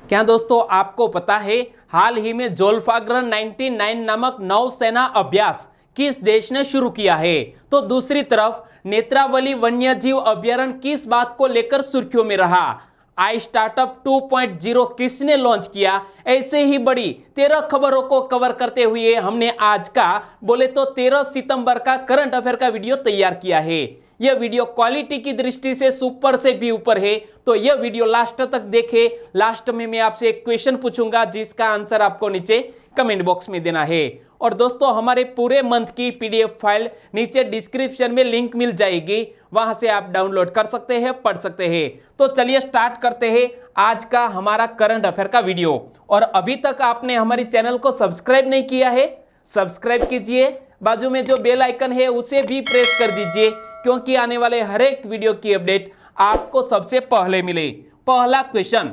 क्या दोस्तों आपको पता है हाल ही में ज़ोल्फाग्रन 99 नामक नौसेना अभ्यास किस देश ने शुरू किया है? तो दूसरी तरफ नेत्रावली वन्यजीव अभ्यारण्य किस बात को लेकर सुर्खियों में रहा? आई स्टार्टअप 2.0 किसने लॉन्च किया? ऐसे ही बड़ी 13 खबरों को कवर करते हुए हमने आज का बोले तो 13 सितंबर का करंट अफेयर का वीडियो तैयार किया है। यह वीडियो क्वालिटी की दृष्टि से सुपर से भी ऊपर है, तो यह वीडियो लास्ट तक देखे। लास्ट में मैं आपसे एक क्वेश्चन पूछूंगा जिसका आंसर आपको नीचे कमेंट बॉक्स में देना है। और दोस्तों हमारे पूरे मंथ की पीडीएफ फाइल नीचे डिस्क्रिप्शन में लिंक मिल जाएगी, वहां से आप डाउनलोड कर सकते हैं, पढ़ सकते हैं। तो चलिए स्टार्ट करते हैं आज का हमारा करंट अफेयर का वीडियो। और अभी तक आपने हमारी चैनल को सब्सक्राइब नहीं किया है, सब्सक्राइब कीजिए, बाजू में जो बेल आइकन है उसे भी प्रेस कर दीजिए, क्योंकि आने वाले हर एक वीडियो की अपडेट आपको सबसे पहले मिले। पहला क्वेश्चन,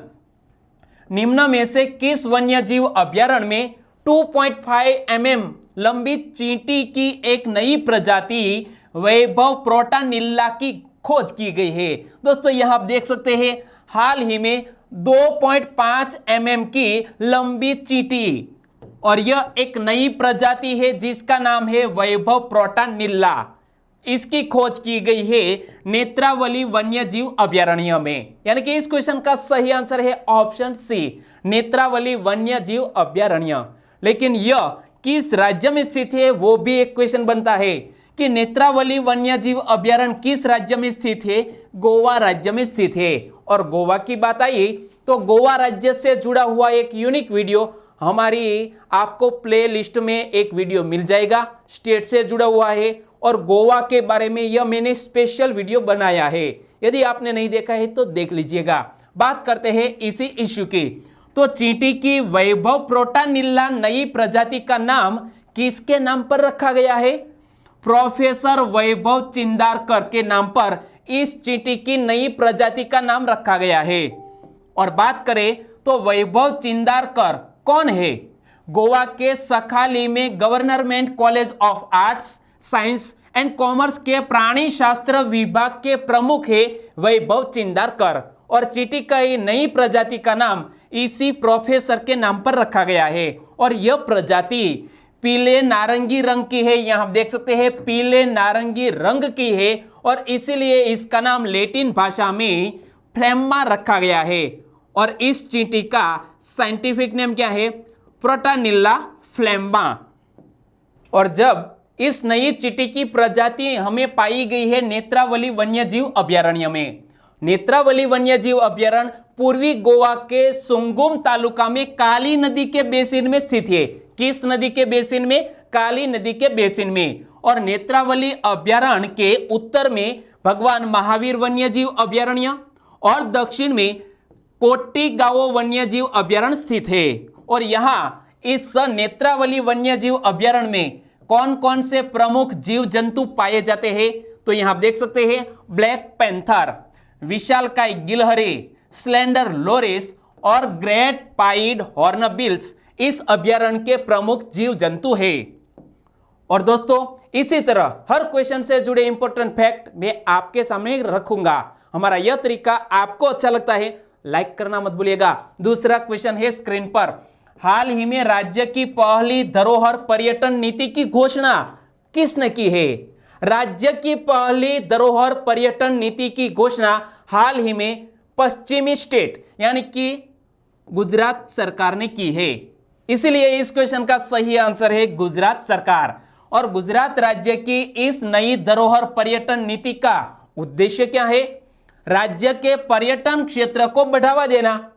निम्न में से किस वन्यजीव अभ्यारण्य में 2.5 mm लंबी चींटी की एक नई प्रजाति वैभव प्रोटानिल्ला की खोज की गई है? दोस्तों यहां आप देख सकते हैं हाल ही में 2.5 mm की लंबी चींटी, और यह एक नई प्रजाति है जिसका नाम है वैभव प्रोटानिल्ला। इसकी खोज की गई है नेत्रावली वन्यजीव अभ्यारण्य में, यानी कि इस क्वेश्चन का सही आंसर है ऑप्शन सी, नेत्रावली वन्यजीव अभ्यारण्य। लेकिन यह किस राज्य में स्थित है वो भी एक क्वेश्चन बनता है कि नेत्रावली वन्यजीव अभ्यारण्य किस राज्य में स्थित है? गोवा राज्य में स्थित है। और गोवा की बात आई तो गोवा राज्य से जुड़ा हुआ एक यूनिक वीडियो हमारी आपको प्ले लिस्ट में एक वीडियो मिल जाएगा, स्टेट से जुड़ा हुआ है, और गोवा के बारे में यह मैंने स्पेशल वीडियो बनाया है। यदि आपने नहीं देखा है तो देख लीजिएगा। बात करते हैं इसी इश्यू की। तो चींटी की वैभव प्रोटानिल्ला नई प्रजाति का नाम किसके नाम पर रखा गया है? प्रोफेसर वैभव चिंदारकर के नाम पर इस चींटी की नई प्रजाति का नाम रखा गया है। और बात करें तो वैभव चिंदारकर कौन है? गोवा के सखाली में government college of arts science and commerce के प्राणी शास्त्र विभाग के प्रमुख है वैभव चिंदारकर। और चींटी का नई प्रजाति का नाम इसी प्रोफेसर के नाम पर रखा गया है। और यह प्रजाति पीले नारंगी रंग की है, यहां देख सकते हैं पीले नारंगी रंग की है, और इसीलिए इसका नाम लैटिन भाषा में फ्लेम्मा रखा गया है। और इस चींटी का साइंटिफिक नेम क्या है? प्रोटानिल्ला फ्लेम्मा। और जब इस नई चींटी की प्रजाति हमें पाई गई है नेत्रावली वन्यजीव अभ्यारण्य में। नेत्रावली वन्यजीव अभ्यारण्य पूर्वी गोवा के सुंगुम तालुका में काली नदी के बेसिन में स्थित है। किस नदी के बेसिन में? काली नदी के बेसिन में। और नेत्रावली अभ्यारण्य के उत्तर में भगवान महावीर वन्यजीव अभ्यारण्य और दक्षिण में कोट्टीगांव वन्यजीव अभ्यारण्य स्थित है। और यहां इस नेत्रावली वन्यजीव अभ्यारण्य में कौन कौन से प्रमुख जीव जंतु पाए जाते हैं? तो यहां आप देख सकते हैं ब्लैक पैंथर, विशालकाय गिलहरी, स्लेंडर लोरिस और ग्रेट पाइड हॉर्नबिल्स इस अभ्यारण्य के प्रमुख जीव जंतु है। और दोस्तों इसी तरह हर क्वेश्चन से जुड़े इंपॉर्टेंट फैक्ट मैं आपके सामने रखूंगा। हमारा यह तरीका आपको अच्छा लगता है, लाइक करना मत भूलिएगा। दूसरा क्वेश्चन है स्क्रीन पर, हाल ही में राज्य की पहली धरोहर पर्यटन नीति की घोषणा किसने की है? राज्य की पहली धरोहर पर्यटन नीति की घोषणा हाल ही में पश्चिमी स्टेट यानी कि गुजरात सरकार ने की है। इसलिए इस क्वेश्चन का सही आंसर है गुजरात सरकार। और गुजरात राज्य की इस नई धरोहर पर्यटन नीति का उद्देश्य क्या है? राज्य के पर्यटन क्षेत्र को बढ़ावा देना।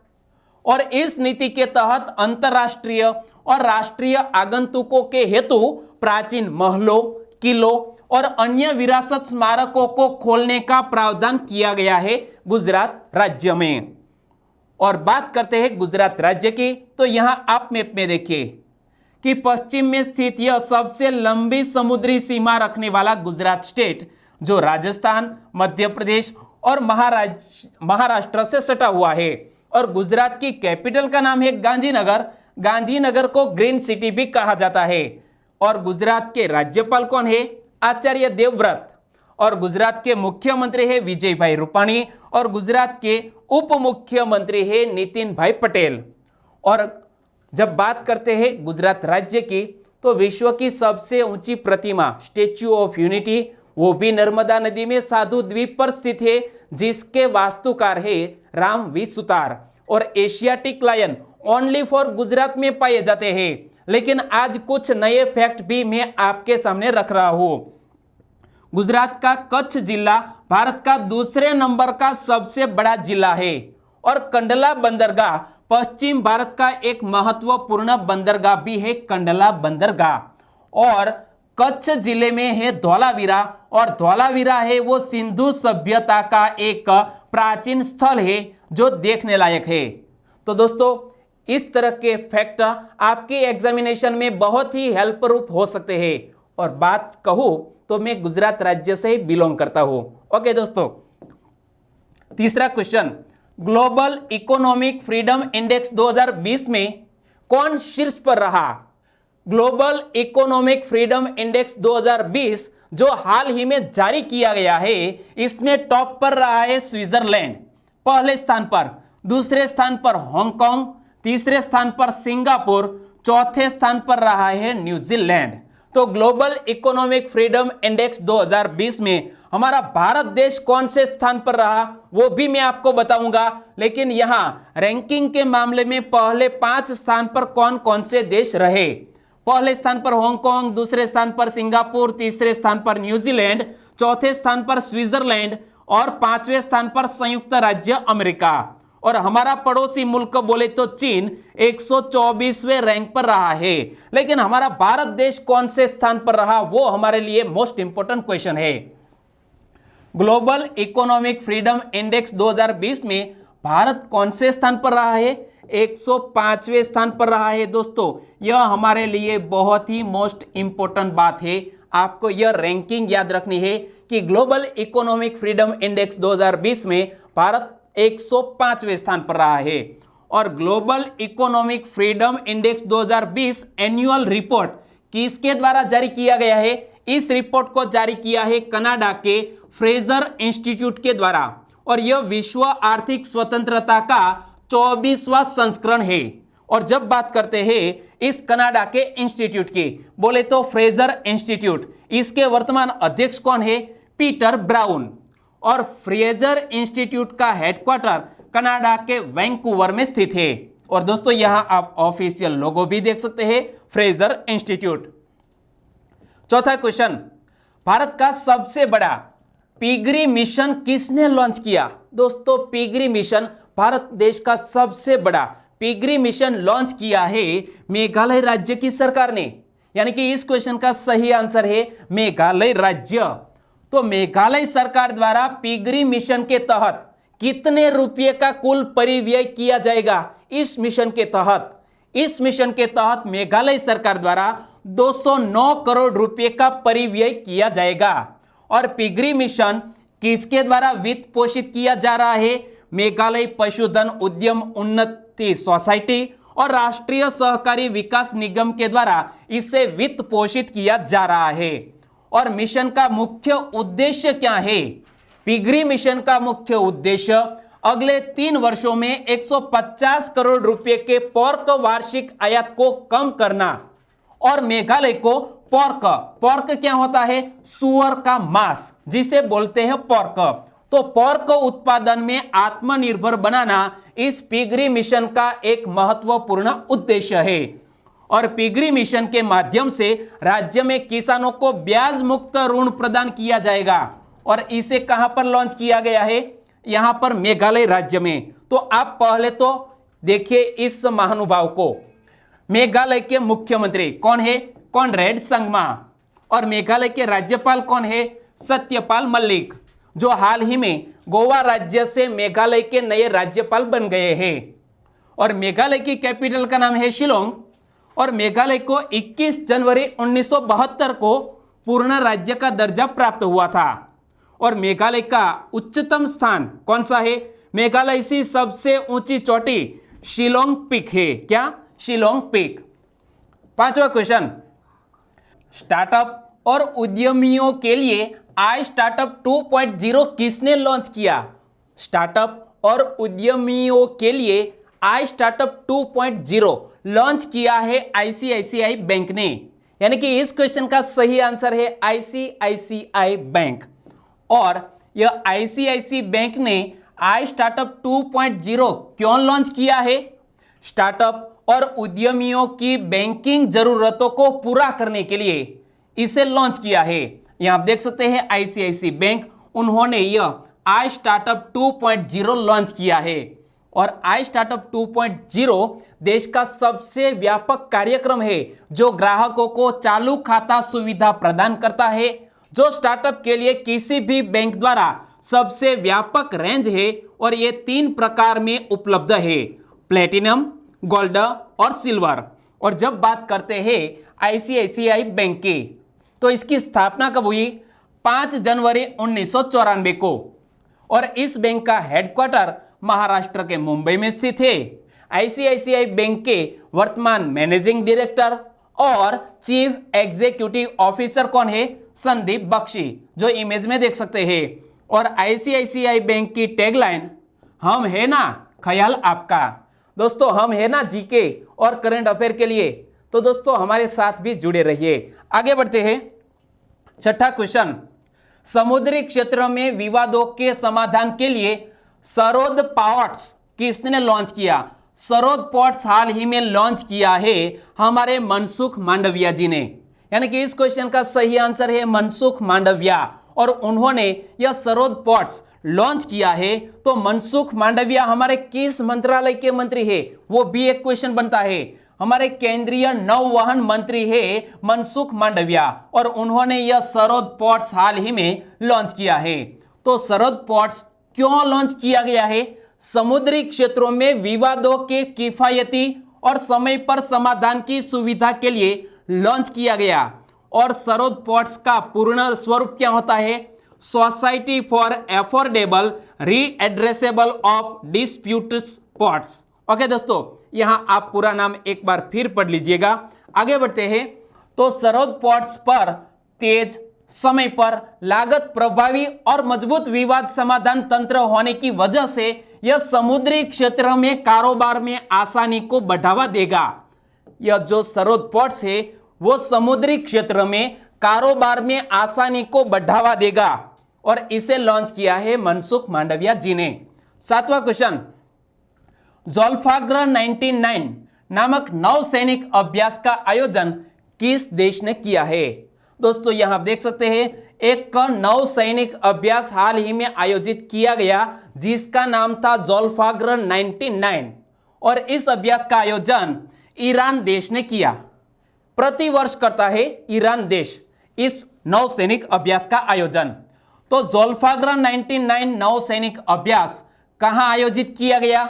और इस नीति के तहत अंतरराष्ट्रीय और राष्ट्रीय आगंतुकों के हेतु प्राचीन महलों, किलों और अन्य विरासत स्मारकों को खोलने का प्रावधान किया गया है गुजरात राज्य में। और बात करते हैं गुजरात राज्य की, तो यहां आप मैप में देखिए कि पश्चिम में स्थित यह सबसे लंबी समुद्री सीमा रखने वाला गुजरात स्टेट, जो राजस्थान, मध्य प्रदेश और महाराष्ट्र से सटा हुआ है। और गुजरात की कैपिटल का नाम है गांधीनगर। गांधीनगर को ग्रीन सिटी भी कहा जाता है। और गुजरात के राज्यपाल कौन है? आचार्य देवव्रत। और गुजरात के मुख्यमंत्री है विजयभाई रूपाणी। और गुजरात के उप मुख्यमंत्री है नितिन भाई पटेल। और जब बात करते हैं गुजरात राज्य की, तो विश्व की सबसे ऊंची प्रतिमा स्टेच्यू ऑफ यूनिटी वो भी नर्मदा नदी में साधु द्वीप पर स्थित है, जिसके वास्तुकार है राम वी सुतार। और Asiatic lion only for Gujarat में पाए जाते हैं। लेकिन आज कुछ नए फैक्ट भी मैं आपके सामने रख रहा हूं। गुजरात का कच्छ जिला भारत का दूसरे नंबर का सबसे बड़ा जिला है और कंडला बंदरगाह पश्चिम भारत का एक महत्वपूर्ण बंदरगाह भी है, कंडला बंदरगाह। और कच्छ जिले में है धौलावीरा, और धौलावीरा है वो सिंधु सभ्यता का एक प्राचीन स्थल है जो देखने लायक है। तो दोस्तों, इस तरह के फैक्ट आपके एग्जामिनेशन में बहुत ही हेल्परूप हो सकते हैं। और बात कहूं तो मैं गुजरात राज्य से ही बिलोंग करता हूं। ओके दोस्तों, तीसरा question, global economic freedom index 2020 में कौन शीर्ष पर रहा? ग्लोबल इकोनॉमिक फ्रीडम इंडेक्स 2020 जो हाल ही में जारी किया गया है, इसमें टॉप पर रहा है स्विट्जरलैंड पहले स्थान पर, दूसरे स्थान पर हांगकांग, तीसरे स्थान पर सिंगापुर, चौथे स्थान पर रहा है न्यूजीलैंड। तो ग्लोबल इकोनॉमिक फ्रीडम इंडेक्स 2020 में हमारा भारत देश कौन से स्थान पर रहा वो भी मैं आपको बताऊंगा। लेकिन यहां रैंकिंग के मामले में पहले 5 स्थान पर कौन कौन से देश रहे। पहले स्थान पर हांगकांग, दूसरे स्थान पर सिंगापुर, तीसरे स्थान पर न्यूजीलैंड, चौथे स्थान पर स्विट्जरलैंड और 5वें स्थान पर संयुक्त राज्य अमेरिका। और हमारा पड़ोसी मुल्क बोले तो चीन 124वें रैंक पर रहा है। लेकिन हमारा भारत देश कौन से स्थान पर रहा वो हमारे लिए मोस्ट इंपोर्टेंट क्वेश्चन है। ग्लोबल इकोनॉमिक फ्रीडम इंडेक्स 2020 में भारत कौन से स्थान पर रहा है? 105वें स्थान पर रहा है। दोस्तों, यह हमारे लिए बहुत ही मोस्ट इंपोर्टेंट बात है। आपको यह रैंकिंग याद रखनी है कि ग्लोबल इकोनॉमिक फ्रीडम इंडेक्स 2020 में भारत 105वें स्थान पर रहा है। और global economic freedom index 2020 annual report किसके द्वारा जारी किया गया है? इस रिपोर्ट को जारी किया है कनाडा के फ्रेजर इंस्टीट्यूट के द्वारा। और यह विश्व आर्थिक स्वतंत्रता का 24वां संस्करण है। और जब बात करते हैं इस कनाडा के इंस्टीट्यूट की, बोले तो फ्रेजर इंस्टीट्यूट, इसके वर्तमान अध्यक्ष कौन है? Peter brown. और फ्रेजर इंस्टीट्यूट का हेडक्वार्टर कनाडा के वैंकूवर में स्थित है। और दोस्तों, यहां आप ऑफिशियल लोगो भी देख सकते हैं, फ्रेजर इंस्टीट्यूट। चौथा क्वेश्चन, भारत का सबसे बड़ा पिगरी मिशन किसने लॉन्च किया? दोस्तों, पिगरी मिशन, भारत देश का सबसे बड़ा पिगरी मिशन लॉन्च किया है मेघालय राज्य की सरकार ने। यानी कि इस क्वेश्चन का सही आंसर है मेघालय राज्य। तो मेघालय सरकार द्वारा पिगरी मिशन के तहत कितने रुपये का कुल परिव्यय किया जाएगा? इस मिशन के तहत मेघालय सरकार द्वारा 209 करोड़ रुपए का परिव्यय किया जाएगा। और पिगरी मिशन किसके द्वारा वित्त पोषित किया जा रहा है? मेघालय पशुधन उद्यम उन्नति सोसाइटी और राष्ट्रीय सहकारी विकास निगम के द्वारा इसे वित्त पोषित किया जा रहा है। और मिशन का मुख्य उद्देश्य क्या है? पिगरी मिशन का मुख्य उद्देश्य अगले 3 वर्षों में 150 करोड़ रुपए के पोर्क वार्षिक आयात को कम करना और मेघालय को पोर्क क्या होता है? सुअर का मांस, जिसे बोलते हैं पोर्क। तो पोर्क उत्पादन में आत्मनिर्भर बनाना इस पिगरी मिशन का एक महत्वपूर्ण उद्देश्य है। और पिगरी मिशन के माध्यम से राज्य में किसानों को ब्याज मुक्त ऋण प्रदान किया जाएगा। और इसे कहां पर लॉन्च किया गया है? यहां पर मेघालय राज्य में। तो आप पहले तो देखिए इस महानुभाव को। मेघालय के मुख्यमंत्री कौन है? कॉनरेड संगमा। और मेघालय के राज्यपाल कौन है? सत्यपाल मलिक, जो हाल ही में गोवा राज्य से मेघालय के नए राज्यपाल बन गए हैं। और मेघालय की कैपिटल का नाम है शिलोंग। और मेघालय को 21 जनवरी 1972 को पूर्ण राज्य का दर्जा प्राप्त हुआ था। और मेघालय का उच्चतम स्थान कौन सा है? मेघालय की सबसे ऊंची चोटी शिलोंग पीक है। क्या? शिलोंग पीक। 5वां क्वेश्चन, स्टार्टअप और उद्यमियों के लिए आई स्टार्टअप 2.0 किसने लॉन्च किया? स्टार्टअप और उद्यमियों के लिए आई स्टार्टअप 2.0 लॉन्च किया है आईसीआईसीआई बैंक ने। यानी कि इस क्वेश्चन का सही आंसर है आईसीआईसीआई बैंक। और यह आईसीआईसीआई बैंक ने आई स्टार्टअप 2.0 क्यों लॉन्च किया है? स्टार्टअप और उद्यमियों की बैंकिंग जरूरतों को पूरा करने के लिए इसे लॉन्च किया है। यहां आप देख सकते हैं आईसीआईसीआई बैंक, उन्होंने यह आई स्टार्टअप 2.0 लॉन्च किया है। और आई स्टार्टअप 2.0 देश का सबसे व्यापक कार्यक्रम है जो ग्राहकों को चालू खाता सुविधा प्रदान करता है, जो स्टार्टअप के लिए किसी भी बैंक द्वारा सबसे व्यापक रेंज है। और ये 3 प्रकार में उपलब्ध है, प्लेटिनम, गोल्ड और सिल्वर। और जब बात करते हैं आईसीआईसीआई बैंक की, तो इसकी स्थापना कब हुई? 5 जनवरी 1994 को। और इस बैंक का हेडक्वार्टर महाराष्ट्र के मुंबई में स्थित है। आईसीआईसीआई बैंक के वर्तमान मैनेजिंग डायरेक्टर और चीफ एग्जीक्यूटिव ऑफिसर कौन है? संदीप बख्शी, जो इमेज में देख सकते हैं। और आईसीआईसीआई बैंक की टैगलाइन, हम है ना ख्याल आपका। दोस्तों, हम है ना जीके और करंट अफेयर के लिए, तो दोस्तों हमारे साथ भी जुड़े रहिए। आगे बढ़ते हैं। छठा क्वेश्चन, समुद्री क्षेत्र में विवादों के समाधान के लिए सरोद पोर्ट्स किसने लॉन्च किया? सरोद पोर्ट्स हाल ही में लॉन्च किया है हमारे मनसुख मांडविया जी ने। यानी कि इस क्वेश्चन का सही आंसर है मनसुख मांडविया। और उन्होंने यह सरोद पोर्ट्स लॉन्च किया है। तो मनसुख मांडविया हमारे किस मंत्रालय के मंत्री है? वो भी एक क्वेश्चन बनता है। हमारे केंद्रीय नौवहन मंत्री है मनसुख मांडविया, और उन्होंने यह सरोद पोर्ट्स हाल ही में लॉन्च किया है। तो सरोद पोर्ट्स क्यों लॉन्च किया गया है? समुद्री क्षेत्रों में विवादों के किफायती और समय पर समाधान की सुविधा के लिए लॉन्च किया गया। और सरोद पोर्ट्स का पूर्ण स्वरूप क्या होता है? Society for affordable redressal of disputes ports. Okay दोस्तों, यहां आप पूरा नाम एक बार फिर पढ़ लीजिएगा। आगे बढ़ते हैं। तो सरोद पोर्ट्स पर तेज, समय पर, लागत प्रभावी और मजबूत विवाद समाधान तंत्र होने की वजह से यह समुद्री क्षेत्र में कारोबार में आसानी को बढ़ावा देगा। यह जो सरोद पोर्ट्स है वो समुद्री क्षेत्र में कारोबार में आसानी को बढ़ावा देगा। और इसे लॉन्च किया है मनसुख मांडविया जी ने। 7वां क्वेश्चन, ज़ोल्फाग्र 99 नामक नौसैनिक अभ्यास का आयोजन किस देश ने किया है? दोस्तों, यहां आप देख सकते हैं एक नौसैनिक अभ्यास हाल ही में आयोजित किया गया जिसका नाम था ज़ोल्फाग्र 99। और इस अभ्यास का आयोजन ईरान देश ने किया। प्रतिवर्ष करता है ईरान देश इस नौसैनिक अभ्यास का आयोजन। तो ज़ोल्फाग्र 99 नौसैनिक अभ्यास कहां आयोजित किया गया?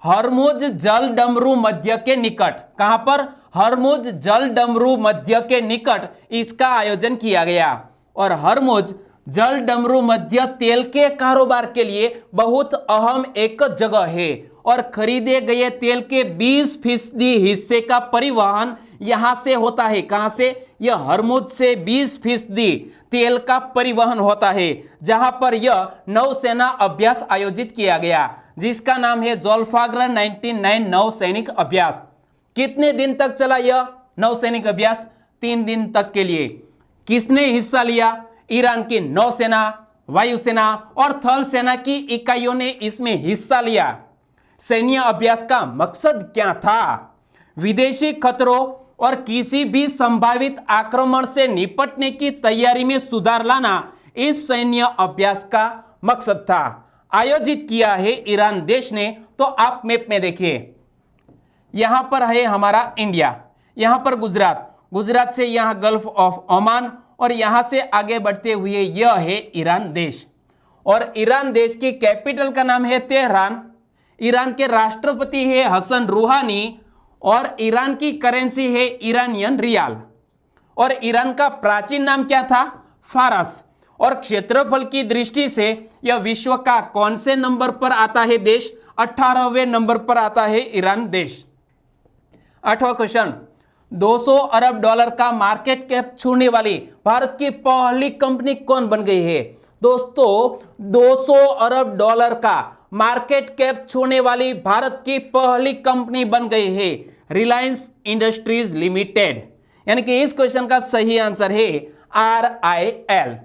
हरमुज जल डमरू मध्य के निकट। कहां पर? हरमुज जल डमरू मध्य के निकट इसका आयोजन किया गया। और हरमुज जल डमरू मध्य तेल के कारोबार के लिए बहुत अहम एक जगह है। और खरीदे गए तेल के 20% हिस्से का परिवहन यहां से होता है। कहां से? यह हरमुज से 20% तेल का परिवहन होता है, जहां पर यह नौसेना अभ्यास आयोजित किया गया जिसका नाम है ज़ोल्फाग्र 99 नौसैनिक अभ्यास। कितने दिन तक चला यह नौसैनिक अभ्यास? 3 दिन तक के लिए। किसने हिस्सा लिया? ईरान की नौसेना, वायुसेना और थल सेना की इकाइयों ने इसमें हिस्सा लिया। सैन्य अभ्यास का मकसद क्या था? विदेशी खतरों और किसी भी संभावित आक्रमण से निपटने की तैयारी में सुधार लाना इस सैन्य अभ्यास का मकसद था। आयोजित किया है ईरान देश ने। तो आप मैप में देखिए, यहां पर है हमारा इंडिया, यहां पर गुजरात से यहां गल्फ ऑफ ओमान, और यहां से आगे बढ़ते हुए यह है ईरान देश। और ईरान देश की कैपिटल का नाम है तेहरान। ईरान के राष्ट्रपति है हसन रूहानी, और ईरान की करेंसी है ईरानियन रियाल। और ईरान का प्राचीन नाम क्या था? फारस। और क्षेत्रफल की दृष्टि से यह विश्व का कौन से नंबर पर आता है देश? 18वें नंबर पर आता है ईरान देश। 8वां क्वेश्चन, 200 अरब डॉलर का मार्केट कैप छूने वाली भारत की पहली कंपनी कौन बन गई है? दोस्तों 200 अरब डॉलर का मार्केट कैप छूने वाली भारत की पहली कंपनी बन गई है रिलायंस इंडस्ट्रीज लिमिटेड। यानी कि इस क्वेश्चन का सही आंसर है RIL।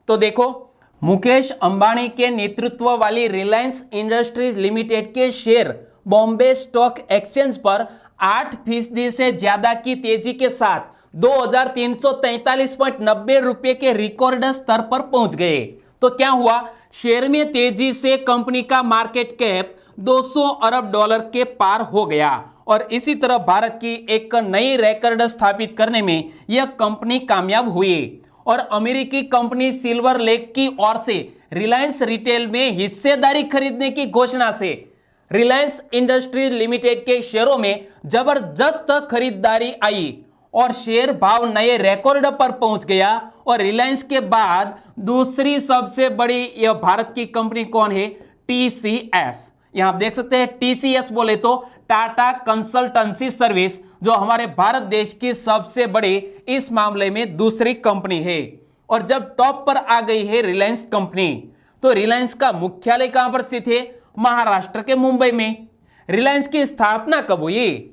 तो देखो, मुकेश अंबानी के नेतृत्व वाली रिलायंस इंडस्ट्रीज लिमिटेड के शेयर बॉम्बे स्टॉक एक्सचेंज पर 8% से ज्यादा की तेजी के साथ 2343.90 रुपए के रिकॉर्ड स्तर पर पहुंच गए। तो क्या हुआ, शेयर में तेजी से कंपनी का मार्केट कैप 200 अरब डॉलर के पार हो गया और इसी तरह भारत की एक नई रिकॉर्ड स्थापित करने में यह कंपनी कामयाब हुई और अमेरिकी कंपनी सिल्वर लेक की ओर से रिलायंस रिटेल में हिस्सेदारी खरीदने की घोषणा से रिलायंस इंडस्ट्रीज लिमिटेड के शेयरों में जबरदस्त खरीदारी आई और शेयर भाव नए रिकॉर्ड पर पहुंच गया और रिलायंस के बाद दूसरी सबसे बड़ी यह भारत की कंपनी कौन है, TCS। यहां आप देख सकते हैं TCS बोले तो टाटा कंसल्टेंसी सर्विस, जो हमारे भारत देश की सबसे बड़ी इस मामले में दूसरी कंपनी है। और जब टॉप पर आ गई है रिलायंस कंपनी, तो रिलायंस का मुख्यालय कहां पर स्थित है, महाराष्ट्र के मुंबई में। रिलायंस की स्थापना कब हुई,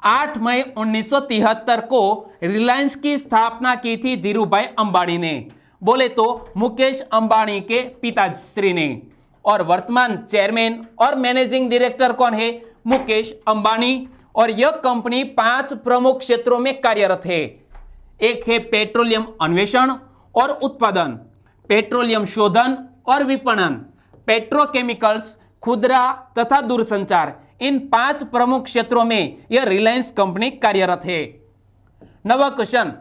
8 मई 1973 को रिलायंस की स्थापना की थी धीरूभाई अंबानी ने, बोले तो मुकेश अंबानी के पिताश्री ने। और वर्तमान चेयरमैन और मैनेजिंग डायरेक्टर कौन है, मुकेश अंबानी। और यह कंपनी 5 प्रमुख क्षेत्रों में कार्यरत है। एक है पेट्रोलियम अन्वेषण और उत्पादन, पेट्रोलियम शोधन और विपणन, पेट्रोकेमिकल्स, खुदरा तथा दूरसंचार। इन 5 प्रमुख क्षेत्रों में यह रिलायंस कंपनी कार्यरत है। नवा क्वेश्चन,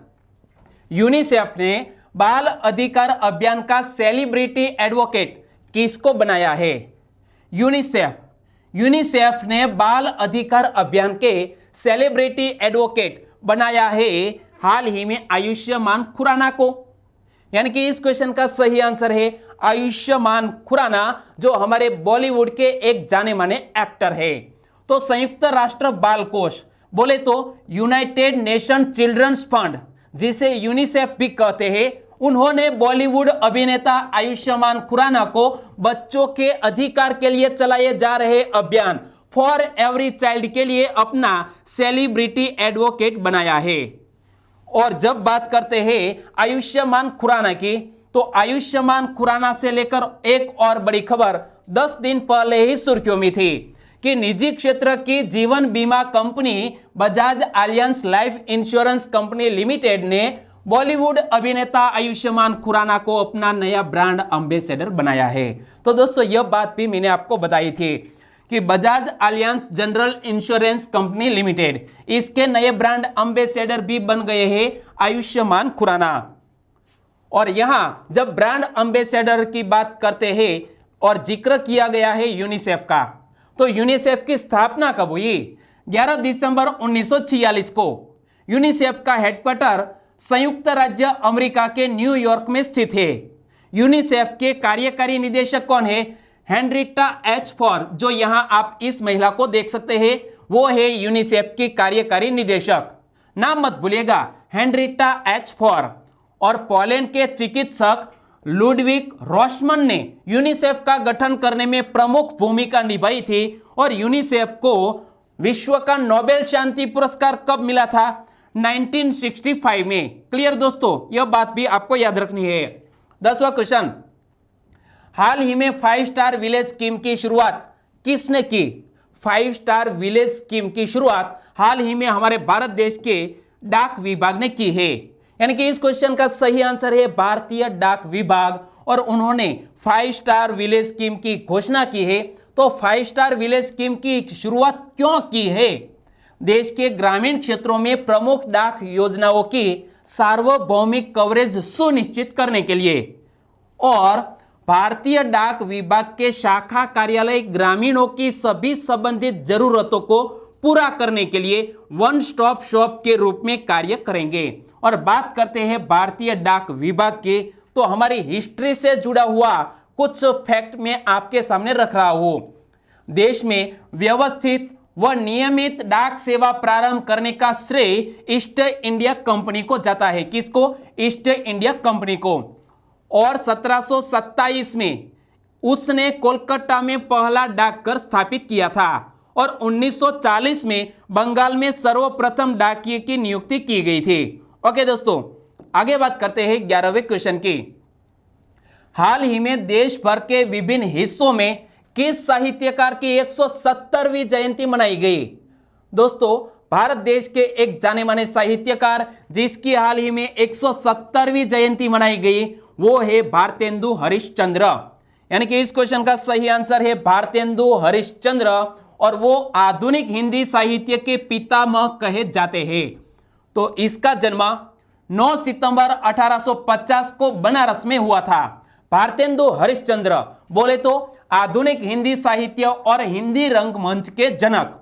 यूनिसेफ ने बाल अधिकार अभियान का सेलिब्रिटी एडवोकेट किसको बनाया है, यूनिसेफ ने बाल अधिकार अभियान के सेलिब्रिटी एडवोकेट बनाया है हाल ही में आयुष्मान खुराना को। यानी कि इस क्वेश्चन का सही आंसर है आयुष्मान खुराना, जो हमारे बॉलीवुड के एक जाने माने एक्टर है। तो संयुक्त राष्ट्र बाल कोष बोले तो यूनाइटेड नेशन चिल्ड्रंस फंड, जिसे यूनिसेफ भी कहते हैं, उन्होंने बॉलीवुड अभिनेता आयुष्मान खुराना को बच्चों के अधिकार के लिए चलाए जा रहे अभियान फॉर एवरी चाइल्ड के लिए अपना सेलिब्रिटी एडवोकेट बनाया है। और जब बात करते हैं आयुष्मान खुराना की, तो आयुष्मान खुराना से लेकर एक और बड़ी खबर 10 दिन पहले ही सुर्खियों में थी कि निजी क्षेत्र की जीवन बीमा company Bajaj Allianz life insurance company limited ने बॉलीवुड अभिनेता आयुष्मान खुराना को अपना नया ब्रांड एम्बेसडर बनाया है। तो दोस्तों, यह बात भी मैंने आपको बताई थी कि Bajaj Allianz general insurance company limited, इसके नए ब्रांड एम्बेसडर भी बन गए हैं आयुष्मान खुराना। और यहां जब ब्रांड एम्बेसडर की बात करते हैं और जिक्र किया गया है यूनिसेफ का, तो यूनिसेफ की स्थापना कब हुई, 11 दिसंबर 1946 को। यूनिसेफ का हेडक्वार्टर संयुक्त राज्य अमेरिका के न्यूयॉर्क में स्थित है। यूनिसेफ के कार्यकारी निदेशक कौन है, हेनरिटा एच फॉर, जो यहां आप इस महिला को देख सकते हैं, वो है यूनिसेफ की कार्यकारी निदेशक। नाम मत भूलिएगा, हेनरिटा एच फॉर। और पोलैंड के चिकित्सक लुडविग रोसमन ने यूनिसेफ का गठन करने में प्रमुख भूमिका निभाई थी। और यूनिसेफ को विश्व का नोबेल शांति पुरस्कार कब मिला था, 1965 में। क्लियर दोस्तों, यह बात भी आपको याद रखनी है। 10वां क्वेश्चन, हाल ही में 5 स्टार विलेज स्कीम की शुरुआत किसने की, 5 स्टार विलेज स्कीम की शुरुआत हाल ही में हमारे भारत देश के डाक विभाग ने की है। यानी कि इस क्वेश्चन का सही आंसर है भारतीय डाक विभाग, और उन्होंने 5 स्टार विलेज स्कीम की घोषणा की है। तो 5 स्टार विलेज स्कीम की शुरुआत क्यों की है, देश के ग्रामीण क्षेत्रों में प्रमुख डाक योजनाओं की सार्वभौमिक कवरेज सुनिश्चित करने के लिए। और भारतीय डाक विभाग के शाखा कार्यालय ग्रामीणों की सभी संबंधित जरूरतों को पूरा करने के लिए वन स्टॉप शॉप के रूप में कार्य करेंगे। और बात करते हैं भारतीय डाक विभाग के, तो हमारी हिस्ट्री से जुड़ा हुआ कुछ फैक्ट मैं आपके सामने रख रहा हूं। देश में व्यवस्थित व नियमित डाक सेवा प्रारंभ करने का श्रेय ईस्ट इंडिया कंपनी को जाता है। किसको, ईस्ट इंडिया कंपनी को। और 1727 में उसने कोलकाता में पहला डाकघर स्थापित किया था और 1940 में बंगाल में सर्वप्रथम डाकिये की नियुक्ति की गई थी। ओके दोस्तों, आगे बात करते हैं 11वें क्वेश्चन की। हाल ही में देश भर के विभिन्न हिस्सों में किस साहित्यकार की 170वीं जयंती मनाई गई? दोस्तों, भारत देश के एक जाने माने साहित्यकार जिसकी हाल ही में 170वीं जयंती मनाई गई वो है भारतेंदु हरिश्चंद्र। यानी कि इस क्वेश्चन का सही आंसर है भारतेंदु हरिश्चंद्र और वो आधुनिक हिंदी साहित्य के पितामह कहे जाते हैं। तो इसका जन्म 9 सितंबर 1850 को बनारस में हुआ था। भारतेंदु हरिश्चंद्र बोले तो आधुनिक हिंदी साहित्य और हिंदी रंगमंच के जनक।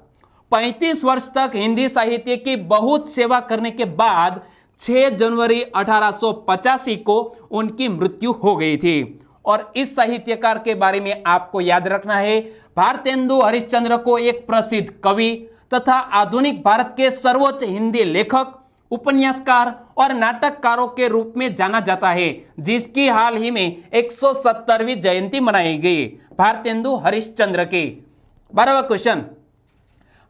35 वर्ष तक हिंदी साहित्य की बहुत सेवा करने के बाद 6 जनवरी 1885 को उनकी मृत्यु हो गई थी। और इस साहित्यकार के बारे में आपको याद रखना है, भारतेंदु हरिश्चंद्र को एक प्रसिद्ध कवि तथा आधुनिक भारत के सर्वोच्च हिंदी लेखक, उपन्यासकार और नाटककारों के रूप में जाना जाता है, जिसकी हाल ही में 170वीं जयंती मनाई गई भारतेंदु हरिश्चंद्र की। 12वां क्वेश्चन,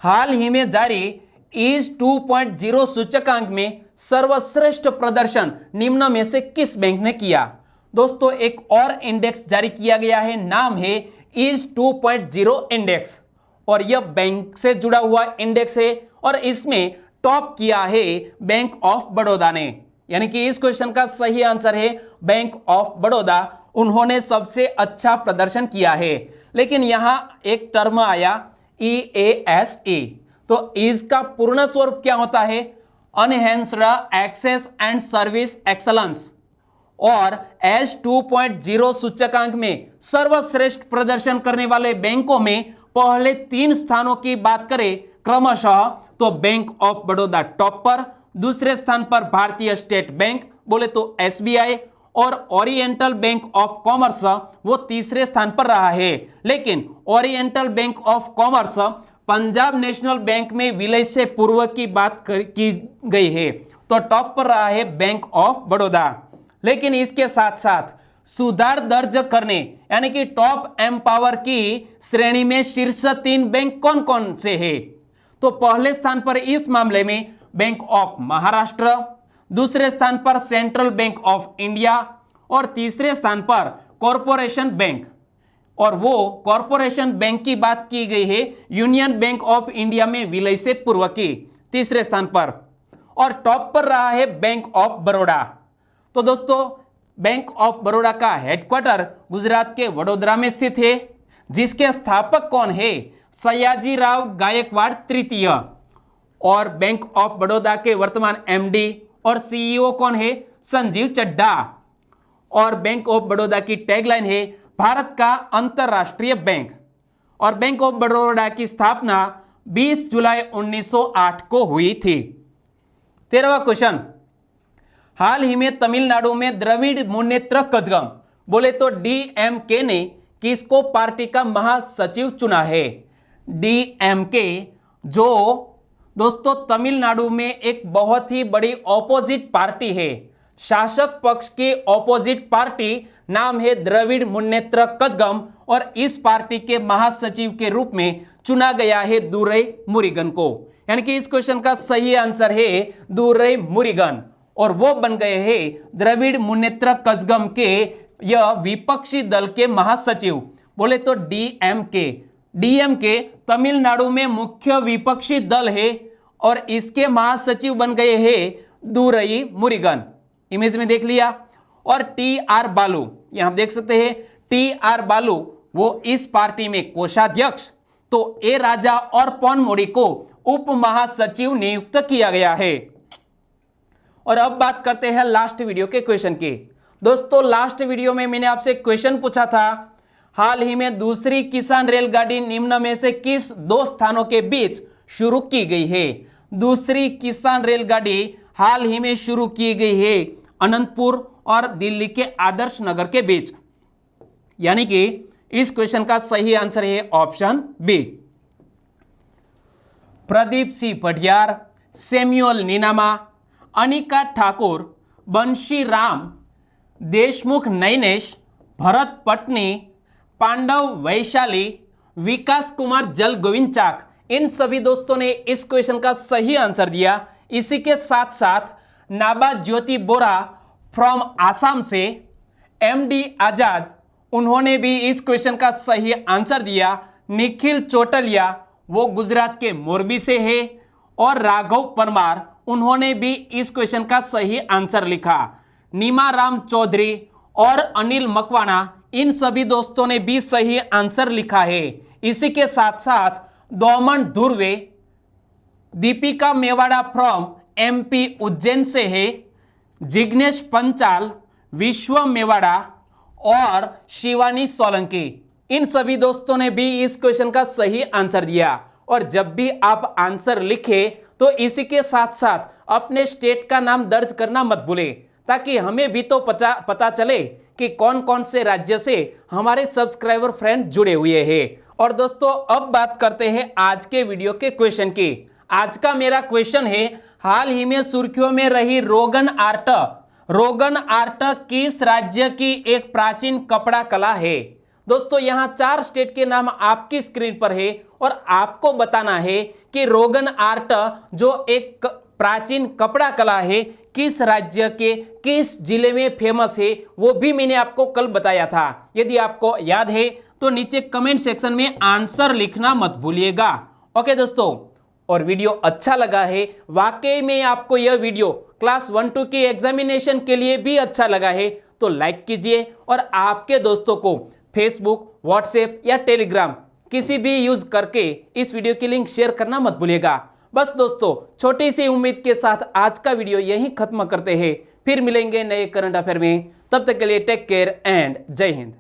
हाल ही में जारी ईज 2.0 सूचकांक में सर्वश्रेष्ठ प्रदर्शन निम्न में से किस बैंक ने किया? दोस्तों, एक और इंडेक्स जारी किया गया है, नाम है ईज 2.0 इंडेक्स और यह बैंक से जुड़ा हुआ इंडेक्स है और इसमें टॉप किया है बैंक ऑफ बड़ौदा ने। यानी कि इस क्वेश्चन का सही आंसर है बैंक ऑफ बड़ौदा, उन्होंने सबसे अच्छा प्रदर्शन किया है। लेकिन यहां एक टर्म आया EASE, तो इसका पूर्ण स्वरूप क्या होता है? Enhanced access and service excellence. और एज 2.0 सूचकांक में सर्वश्रेष्ठ प्रदर्शन करने वाले बैंकों में पहले 3 स्थानों की बात करें क्रमशः, तो बैंक ऑफ बड़ौदा टॉप पर, दूसरे स्थान पर भारतीय स्टेट बैंक बोले तो SBI और ओरिएंटल बैंक ऑफ कॉमर्स वो तीसरे स्थान पर रहा है। लेकिन oriental bank of commerce Punjab national bank में विलय से पूर्व की बात की गई है, तो टॉप पर रहा है बैंक ऑफ बड़ौदा। लेकिन इसके साथ साथ सुधार दर्ज करने यानी कि टॉप एम्पावर की श्रेणी में शीर्ष 3 बैंक कौन कौन से हैं? तो पहले स्थान पर इस मामले में बैंक ऑफ महाराष्ट्र, दूसरे स्थान पर सेंट्रल बैंक ऑफ इंडिया और तीसरे स्थान पर कॉरपोरेशन बैंक। और वो कॉरपोरेशन बैंक की बात की गई है यूनियन बैंक ऑफ इंडिया में विलय से पूर्व की, तीसरे स्थान पर। और टॉप पर रहा है बैंक ऑफ बड़ौदा। तो दोस्तों, बैंक ऑफ बड़ौदा का हेडक्वार्टर गुजरात के वडोदरा में स्थित है, जिसके स्थापक कौन है? सयाजीराव गायकवाड़ तृतीय। और बैंक ऑफ बड़ौदा के वर्तमान MD और CEO कौन है? संजीव चड्ढा। और बैंक ऑफ बड़ौदा की टैगलाइन है भारत का अंतरराष्ट्रीय बैंक। और बैंक ऑफ बड़ौदा की स्थापना 20 जुलाई 1908 को हुई थी। 13वां क्वेश्चन, हाल ही में तमिलनाडु में द्रविड़ मुन्नेत्र कजगम बोले तो DMK ने किसको पार्टी का महासचिव चुना है? DMK जो दोस्तों तमिलनाडु में एक बहुत ही बड़ी ऑपोजिट पार्टी है, शासक पक्ष की ऑपोजिट पार्टी, नाम है द्रविड़ मुन्नेत्र कजगम और इस पार्टी के महासचिव के रूप में चुना गया है दुरई मुरुगन को। यानी कि इस क्वेश्चन का सही आंसर है दुरई मुरुगन और वो बन गए हैं द्रविड़ मुन्नेत्र कजगम के यह विपक्षी दल के महासचिव बोले तो DMK तमिलनाडु में मुख्य विपक्षी दल है और इसके महासचिव बन गए हैं दुरई मुरुगन। इमेज में देख लिया। और TR बालू, यहां देख सकते हैं TR बालू वो इस पार्टी में कोषाध्यक्ष, तो A राजा और पॉनमोड़ी को उप महासचिव नियुक्त किया गया है। और अब बात करते हैं लास्ट वीडियो के क्वेश्चन की। दोस्तों, लास्ट वीडियो में मैंने आपसे क्वेश्चन पूछा था, हाल ही में दूसरी किसान रेलगाड़ी निम्न में से किस 2 स्थानों के बीच शुरू की गई है? दूसरी किसान रेलगाड़ी हाल ही में शुरू की गई है अनंतपुर और दिल्ली के आदर्श नगर के बीच। यानी कि इस क्वेश्चन का सही आंसर है option B. Pradeep Singh Patiyar, Samuel Ninama, Anika Thakur, Banshi Ram Deshmukh Nainesh, Bharat Patni, Pandav Vaishali, Vikas Kumar जल गोविंचाक, इन सभी दोस्तों ने इस क्वेश्चन का सही आंसर दिया। इसी के साथ साथ नाबा ज्योति बोरा फ्रॉम आसाम से, एमडी आजाद, उन्होंने भी इस क्वेश्चन का सही आंसर दिया। निखिल चोटलिया, वो गुजरात के मोरबी से है। और राघव परमार, उन्होंने भी इस क्वेश्चन का सही आंसर लिखा। नीमाराम चौधरी और अनिल मकवाना, इन सभी दोस्तों ने भी सही आंसर लिखा है। इसी के साथ साथ दोमन धुर्वे, दीपिका मेवाड़ा फ्रॉम एमपी उज्जैन से है। जिग्नेश पंचाल, विश्व मेवाड़ा और शिवानी सोलंकी, इन सभी दोस्तों ने भी इस क्वेश्चन का सही आंसर दिया। और जब भी आप आंसर लिखें तो इसी के साथ साथ अपने स्टेट का नाम दर्ज करना मत भूलें, ताकि हमें भी तो पता चले कि कौन कौन से राज्य से हमारे सब्सक्राइबर फ्रेंड जुड़े हुए हैं। और दोस्तों अब बात करते हैं आज के वीडियो के क्वेश्चन की। आज का मेरा क्वेश्चन है, हाल ही में सुर्खियों में रही रोगन आर्ट, रोगन आर्ट किस राज्य की एक प्राचीन कपड़ा कला है? दोस्तों यहाँ 4 स्टेट के नाम आपकी स्क्रीन पर है और आपको बताना है कि रोगन आर्ट जो एक प्राचीन कपड़ा कला है किस राज्य के किस जिले में फेमस है, वो भी मैंने आपको कल बताया था। यदि आपको याद है तो नीचे कमेंट सेक्शन में आंसर लिखना मत भूलिएगा। ओके दोस्तों, और वीडियो अच्छा लगा है, वाकई में आपको यह वीडियो क्लास 1-2 के एग्जामिनेशन के लिए भी अच्छा लगा है तो लाइक कीजिए और आपके दोस्तों को फेसबुक, व्हाट्सएप या टेलीग्राम किसी भी यूज करके इस वीडियो की लिंक शेयर करना मत भूलिएगा। बस दोस्तों, छोटी सी उम्मीद के साथ आज का वीडियो यहीं खत्म करते हैं। फिर मिलेंगे नए करंट अफेयर में, तब तक के लिए टेक केयर एंड जय हिंद।